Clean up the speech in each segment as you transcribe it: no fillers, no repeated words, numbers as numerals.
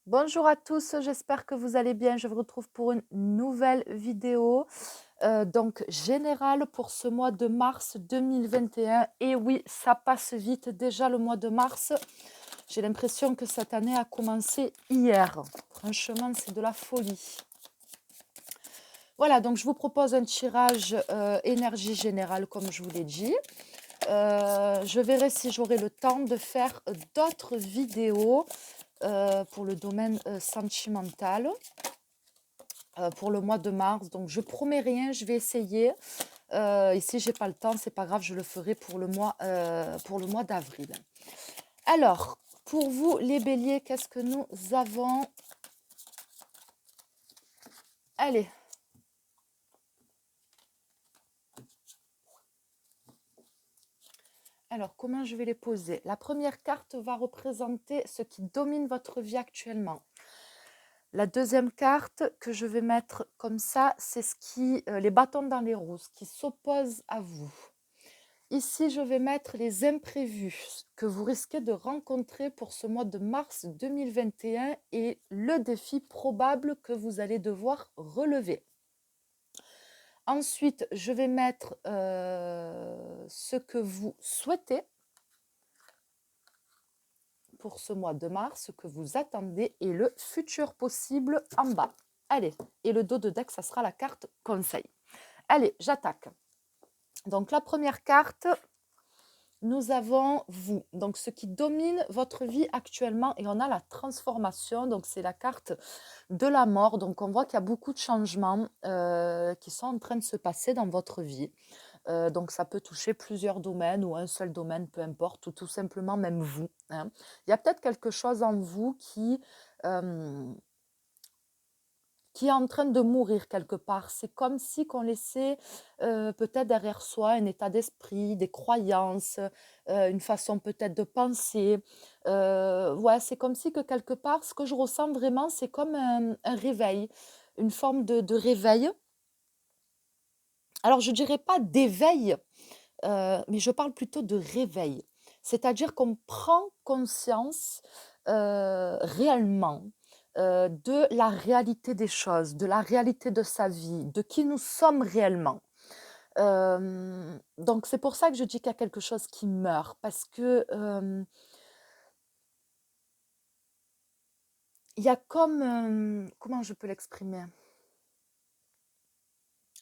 Bonjour à tous, j'espère que vous allez bien. Je vous retrouve pour une nouvelle vidéo donc générale pour ce mois de mars 2021. Et oui, ça passe vite déjà le mois de mars. J'ai l'impression que cette année a commencé hier. Franchement, c'est de la folie. Voilà, donc je vous propose un tirage énergie générale comme je vous l'ai dit. Je verrai si j'aurai le temps de faire d'autres vidéos pour le domaine sentimental pour le mois de mars. Donc, je promets rien, je vais essayer. Et si j'ai pas le temps, c'est pas grave, je le ferai pour le mois d'avril. Alors, pour vous, les béliers, qu'est-ce que nous avons? Allez. Alors, comment je vais les poser? La première carte va représenter ce qui domine votre vie actuellement. La deuxième carte que je vais mettre comme ça, c'est les bâtons dans les roues, ce qui s'oppose à vous. Ici, je vais mettre les imprévus que vous risquez de rencontrer pour ce mois de mars 2021 et le défi probable que vous allez devoir relever. Ensuite, je vais mettre ce que vous souhaitez pour ce mois de mars, ce que vous attendez et le futur possible en bas. Allez, et le dos de deck, ça sera la carte conseil. Allez, j'attaque. Donc, la première carte, nous avons vous, donc ce qui domine votre vie actuellement, et on a la transformation, donc c'est la carte de la mort. Donc on voit qu'il y a beaucoup de changements qui sont en train de se passer dans votre vie. Donc ça peut toucher plusieurs domaines ou un seul domaine, peu importe, ou tout simplement même vous, hein. Il y a peut-être quelque chose en vous qui est en train de mourir quelque part. C'est comme si qu'on laissait peut-être derrière soi un état d'esprit, des croyances, une façon peut-être de penser. Ouais, c'est comme si que quelque part, ce que je ressens vraiment, c'est comme un réveil, une forme de réveil. Alors, je dirais pas d'éveil, mais je parle plutôt de réveil. C'est-à-dire qu'on prend conscience réellement de la réalité des choses, de la réalité de sa vie, de qui nous sommes réellement. Donc c'est pour ça que je dis qu'il y a quelque chose qui meurt, parce que il y a comme, comment je peux l'exprimer?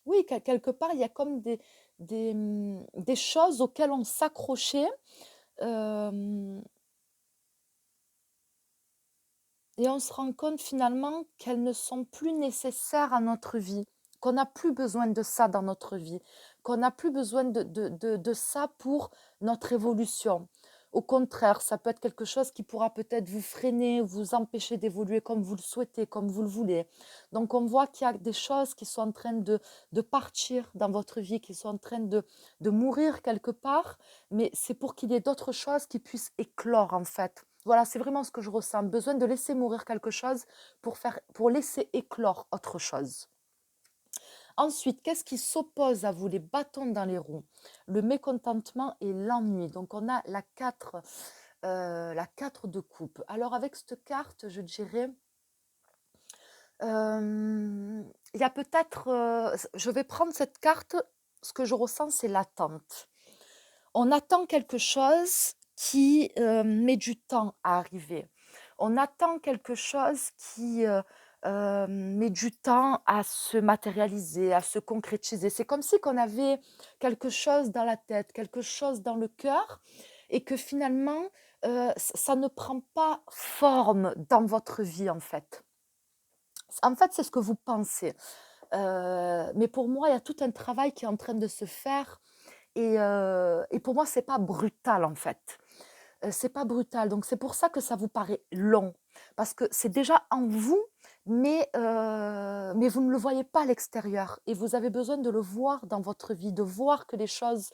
Oui, quelque part, il y a comme des choses auxquelles on s'accrochait. euh, Et on se rend compte finalement qu'elles ne sont plus nécessaires à notre vie, qu'on n'a plus besoin de ça dans notre vie, qu'on n'a plus besoin de ça pour notre évolution. Au contraire, ça peut être quelque chose qui pourra peut-être vous freiner, vous empêcher d'évoluer comme vous le souhaitez, comme vous le voulez. Donc on voit qu'il y a des choses qui sont en train de partir dans votre vie, qui sont en train de mourir quelque part, mais c'est pour qu'il y ait d'autres choses qui puissent éclore en fait. Voilà, c'est vraiment ce que je ressens. Besoin de laisser mourir quelque chose pour laisser éclore autre chose. Ensuite, qu'est-ce qui s'oppose à vous? Les bâtons dans les roues, le mécontentement et l'ennui. Donc, on a la 4 de coupe. Alors, avec cette carte, je dirais, il y a peut-être, je vais prendre cette carte, ce que je ressens, c'est l'attente. On attend quelque chose qui met du temps à arriver. On attend quelque chose qui met du temps à se matérialiser, à se concrétiser. C'est comme si qu'on avait quelque chose dans la tête, quelque chose dans le cœur, et que finalement, ça ne prend pas forme dans votre vie, en fait. En fait, c'est ce que vous pensez. Mais pour moi, il y a tout un travail qui est en train de se faire et pour moi, c'est pas brutal, en fait. C'est pas brutal, donc c'est pour ça que ça vous paraît long, parce que c'est déjà en vous, mais vous ne le voyez pas à l'extérieur et vous avez besoin de le voir dans votre vie, de voir que les choses,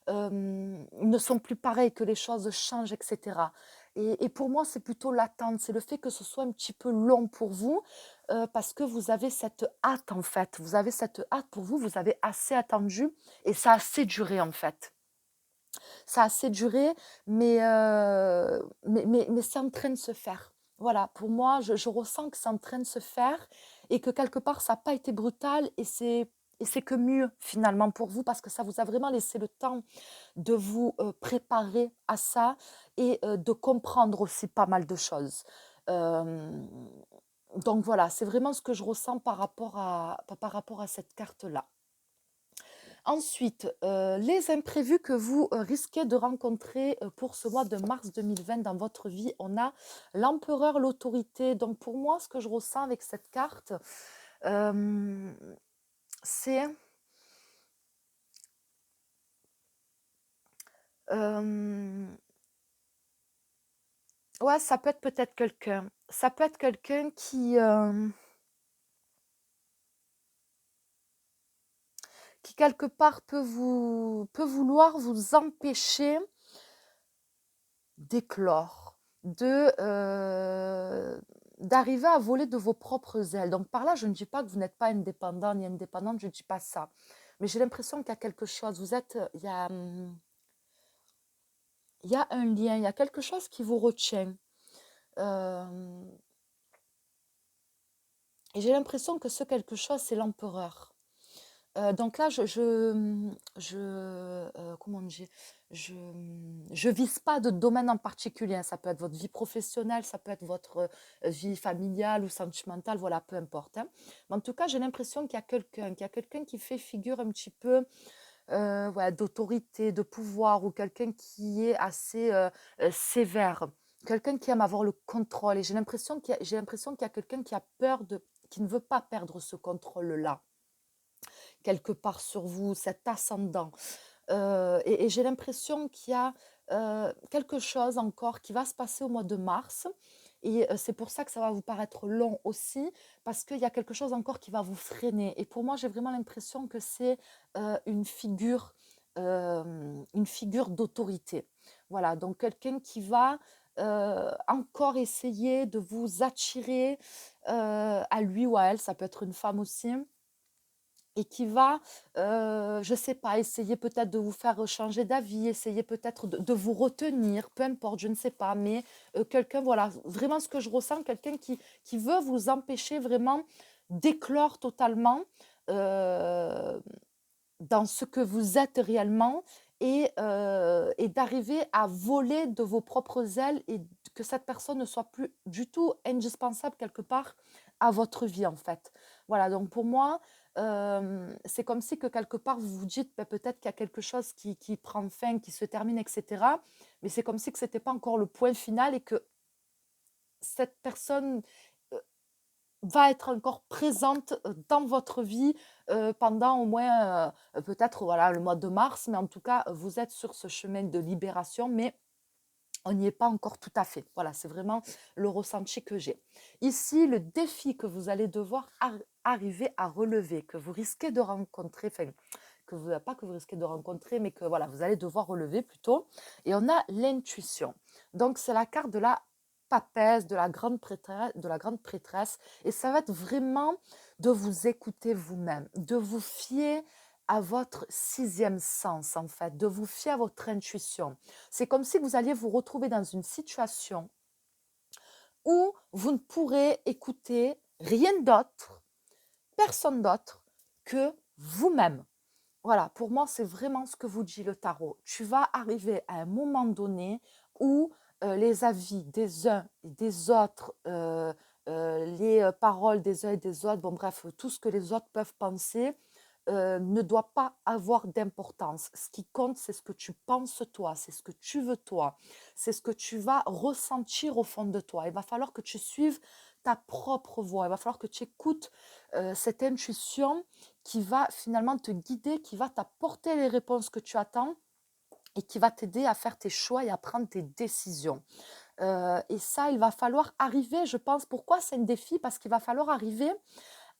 ne sont plus pareilles, que les choses changent et cetera et pour moi, c'est plutôt l'attente, c'est le fait que ce soit un petit peu long pour vous, parce que vous avez cette hâte, en fait. Vous avez cette hâte pour vous, vous avez assez attendu et ça a assez duré, en fait. Ça a assez duré, mais c'est en train de se faire. Voilà, pour moi, je ressens que c'est en train de se faire et que quelque part, ça n'a pas été brutal et c'est que mieux finalement pour vous parce que ça vous a vraiment laissé le temps de vous préparer à ça et de comprendre aussi pas mal de choses. Euh, donc voilà, c'est vraiment ce que je ressens par rapport à cette carte-là. Ensuite, les imprévus que vous risquez de rencontrer pour ce mois de mars 2020 dans votre vie, on a l'empereur, l'autorité. Donc pour moi, ce que je ressens avec cette carte, euh, c'est... euh, ouais, ça peut être peut-être quelqu'un. Ça peut être quelqu'un qui quelque part peut vouloir vous empêcher d'éclore, d'arriver à voler de vos propres ailes. Donc par là, je ne dis pas que vous n'êtes pas indépendant ni indépendante, je ne dis pas ça. Mais j'ai l'impression qu'il y a quelque chose, il y a un lien, il y a quelque chose qui vous retient. Euh, et j'ai l'impression que ce quelque chose, c'est l'empereur. Donc là, comment dire, je, je vise pas de domaine en particulier, hein. Ça peut être votre vie professionnelle, ça peut être votre vie familiale ou sentimentale, voilà, peu importe, hein. Mais en tout cas, j'ai l'impression qu'il y a quelqu'un qui fait figure un petit peu voilà, d'autorité, de pouvoir, ou quelqu'un qui est assez sévère, quelqu'un qui aime avoir le contrôle. Et j'ai l'impression qu'il y a quelqu'un qui a peur qui ne veut pas perdre ce contrôle-là quelque part sur vous, cet ascendant. Et j'ai l'impression qu'il y a quelque chose encore qui va se passer au mois de mars. Et c'est pour ça que ça va vous paraître long aussi, parce qu'il y a quelque chose encore qui va vous freiner. Et pour moi, j'ai vraiment l'impression que c'est une figure d'autorité. Voilà, donc quelqu'un qui va encore essayer de vous attirer à lui ou à elle, ça peut être une femme aussi, et qui va, je ne sais pas, essayer peut-être de vous faire changer d'avis, essayer peut-être de vous retenir, peu importe, je ne sais pas, mais quelqu'un, voilà, vraiment ce que je ressens, quelqu'un qui veut vous empêcher vraiment d'éclore totalement euh, dans ce que vous êtes réellement et d'arriver à voler de vos propres ailes et que cette personne ne soit plus du tout indispensable quelque part à votre vie en fait. Voilà, donc pour moi, c'est comme si que quelque part vous vous dites ben, peut-être qu'il y a quelque chose qui prend fin, qui se termine, etc. Mais c'est comme si que ce n'était pas encore le point final et que cette personne va être encore présente dans votre vie pendant au moins peut-être voilà, le mois de mars, mais en tout cas, vous êtes sur ce chemin de libération, mais on n'y est pas encore tout à fait. Voilà, c'est vraiment le ressenti que j'ai. Ici, le défi que vous allez devoir arriver à relever, que vous risquez de rencontrer, enfin, pas que vous risquez de rencontrer, mais que voilà, vous allez devoir relever plutôt. Et on a l'intuition. Donc, c'est la carte de la papesse, de la grande prêtresse. Et ça va être vraiment de vous écouter vous-même, de vous fier à votre sixième sens, en fait, de vous fier à votre intuition. C'est comme si vous alliez vous retrouver dans une situation où vous ne pourrez écouter rien d'autre, personne d'autre que vous-même. Voilà, pour moi, c'est vraiment ce que vous dit le tarot. Tu vas arriver à un moment donné où les avis des uns et des autres, les paroles des uns et des autres, bon bref, tout ce que les autres peuvent penser, ne doit pas avoir d'importance. Ce qui compte, c'est ce que tu penses toi, c'est ce que tu veux toi, c'est ce que tu vas ressentir au fond de toi. Il va falloir que tu suives ta propre voix, il va falloir que tu écoutes cette intuition qui va finalement te guider, qui va t'apporter les réponses que tu attends et qui va t'aider à faire tes choix et à prendre tes décisions. Et ça, il va falloir arriver, je pense, pourquoi c'est un défi? Parce qu'il va falloir arriver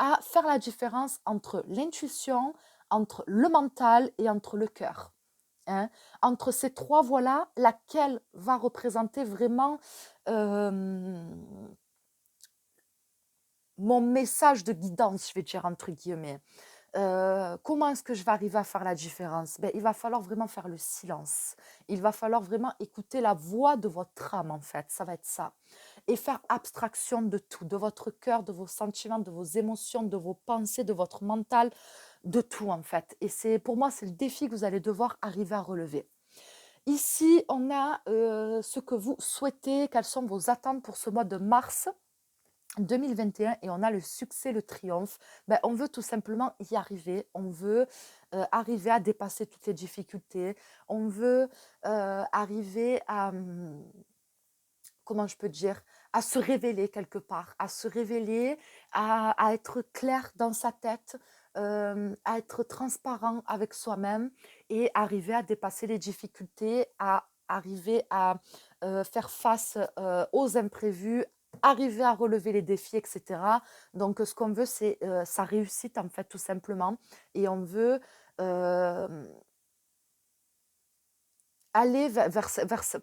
à faire la différence entre l'intuition, entre le mental et entre le cœur. Hein. Entre ces trois voies-là, laquelle va représenter vraiment mon message de guidance, je vais dire entre guillemets. Comment est-ce que je vais arriver à faire la différence? Ben, il va falloir vraiment faire le silence. Il va falloir vraiment écouter la voix de votre âme, en fait, ça va être ça. Et faire abstraction de tout, de votre cœur, de vos sentiments, de vos émotions, de vos pensées, de votre mental, de tout, en fait. Et c'est pour moi, c'est le défi que vous allez devoir arriver à relever. Ici, on a, ce que vous souhaitez, quelles sont vos attentes pour ce mois de mars 2021 et on a le succès, le triomphe. Ben, on veut tout simplement y arriver. On veut arriver à dépasser toutes les difficultés. On veut arriver à, comment je peux dire, à se révéler quelque part, à se révéler, à être clair dans sa tête, à être transparent avec soi-même et arriver à dépasser les difficultés, à arriver à faire face aux imprévus, arriver à relever les défis, etc. Donc, ce qu'on veut, c'est sa réussite, en fait, tout simplement. Et on veut aller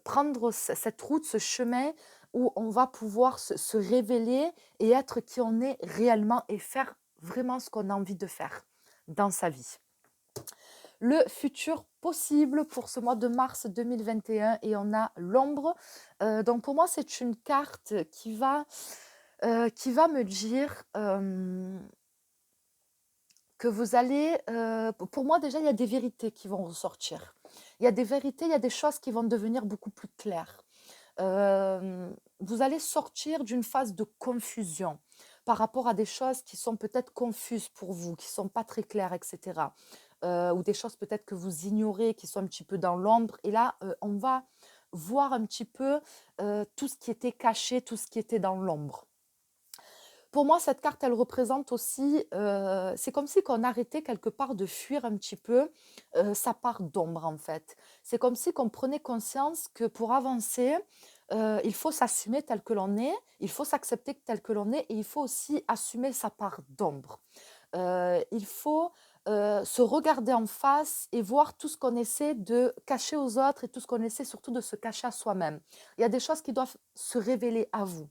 prendre cette route, ce chemin où on va pouvoir se révéler et être qui on est réellement et faire vraiment ce qu'on a envie de faire dans sa vie. Le futur possible pour ce mois de mars 2021 et on a l'ombre. Donc pour moi, c'est une carte qui va me dire que vous allez... pour moi, déjà, il y a des vérités qui vont ressortir. Il y a des vérités, il y a des choses qui vont devenir beaucoup plus claires. Vous allez sortir d'une phase de confusion par rapport à des choses qui sont peut-être confuses pour vous, qui ne sont pas très claires, etc. Ou des choses peut-être que vous ignorez, qui sont un petit peu dans l'ombre. Et là, on va voir un petit peu tout ce qui était caché, tout ce qui était dans l'ombre. Pour moi, cette carte, elle représente aussi, c'est comme si qu'on arrêtait quelque part de fuir un petit peu sa part d'ombre, en fait. C'est comme si qu'on prenait conscience que pour avancer, il faut s'assumer tel que l'on est, il faut s'accepter tel que l'on est et il faut aussi assumer sa part d'ombre. Il faut se regarder en face et voir tout ce qu'on essaie de cacher aux autres et tout ce qu'on essaie surtout de se cacher à soi-même. Il y a des choses qui doivent se révéler à vous,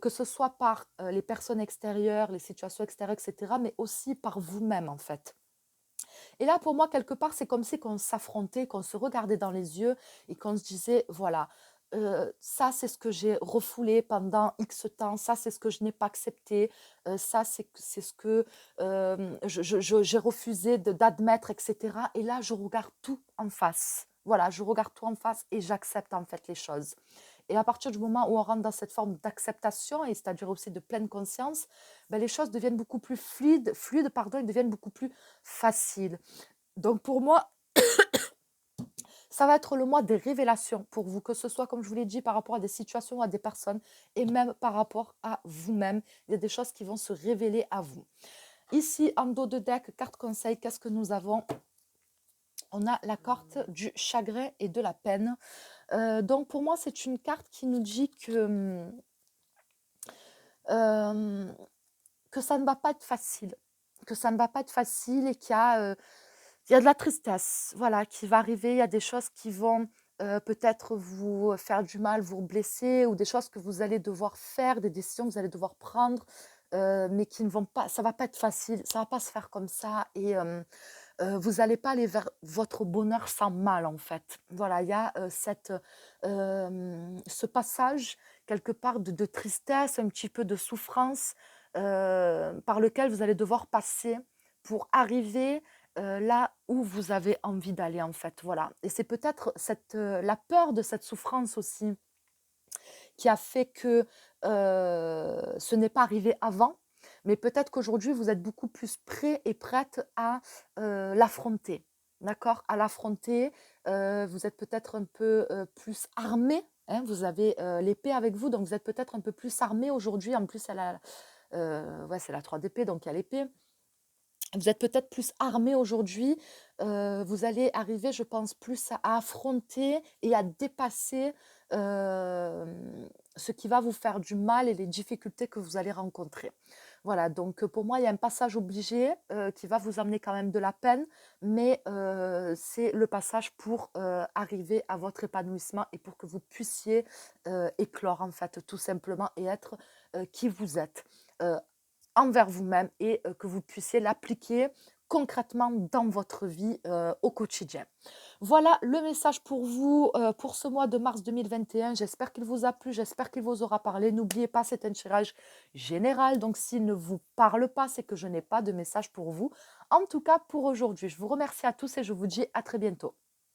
que ce soit par les personnes extérieures, les situations extérieures, etc., mais aussi par vous-même en fait. Et là, pour moi, quelque part, c'est comme si qu'on s'affrontait, qu'on se regardait dans les yeux et qu'on se disait, voilà, ça, c'est ce que j'ai refoulé pendant X temps, ça, c'est ce que je n'ai pas accepté, ça, c'est ce que j'ai refusé d'admettre, etc. Et là, je regarde tout en face. Voilà, je regarde tout en face et j'accepte en fait les choses. Et à partir du moment où on rentre dans cette forme d'acceptation, et c'est-à-dire aussi de pleine conscience, ben, les choses deviennent beaucoup plus fluides pardon, et deviennent beaucoup plus faciles. Donc pour moi, ça va être le mois des révélations pour vous, que ce soit, comme je vous l'ai dit, par rapport à des situations ou à des personnes, et même par rapport à vous-même. Il y a des choses qui vont se révéler à vous. Ici, en dos de deck, carte conseil, qu'est-ce que nous avons? On a la carte du chagrin et de la peine. Donc pour moi, c'est une carte qui nous dit que ça ne va pas être facile. Que ça ne va pas être facile et qu'il y a de la tristesse, voilà, qui va arriver. Il y a des choses qui vont peut-être vous faire du mal, vous blesser, ou des choses que vous allez devoir faire, des décisions que vous allez devoir prendre, mais qui ne vont pas, ça va pas être facile, ça va pas se faire comme ça, et vous n'allez pas aller vers votre bonheur sans mal, en fait. Voilà, il y a ce passage, quelque part, de tristesse, un petit peu de souffrance, par lequel vous allez devoir passer pour arriver là où vous avez envie d'aller, en fait. Voilà. Et c'est peut-être la peur de cette souffrance aussi qui a fait que ce n'est pas arrivé avant, mais peut-être qu'aujourd'hui, vous êtes beaucoup plus prêt et prête à l'affronter. D'accord? À l'affronter. Vous êtes peut-être un peu plus armé. Hein, vous avez l'épée avec vous, donc vous êtes peut-être un peu plus armé aujourd'hui. En plus, ouais, c'est la 3 d'épée, donc il y a l'épée. Vous êtes peut-être plus armé aujourd'hui. Vous allez arriver, je pense, plus à affronter et à dépasser ce qui va vous faire du mal et les difficultés que vous allez rencontrer. Voilà, donc pour moi, il y a un passage obligé qui va vous amener quand même de la peine, mais c'est le passage pour arriver à votre épanouissement et pour que vous puissiez éclore, en fait, tout simplement, et être qui vous êtes. Envers vous-même et que vous puissiez l'appliquer concrètement dans votre vie au quotidien. Voilà le message pour vous pour ce mois de mars 2021. J'espère qu'il vous a plu, j'espère qu'il vous aura parlé. N'oubliez pas, c'est un tirage général, donc s'il ne vous parle pas, c'est que je n'ai pas de message pour vous. En tout cas, pour aujourd'hui, je vous remercie à tous et je vous dis à très bientôt.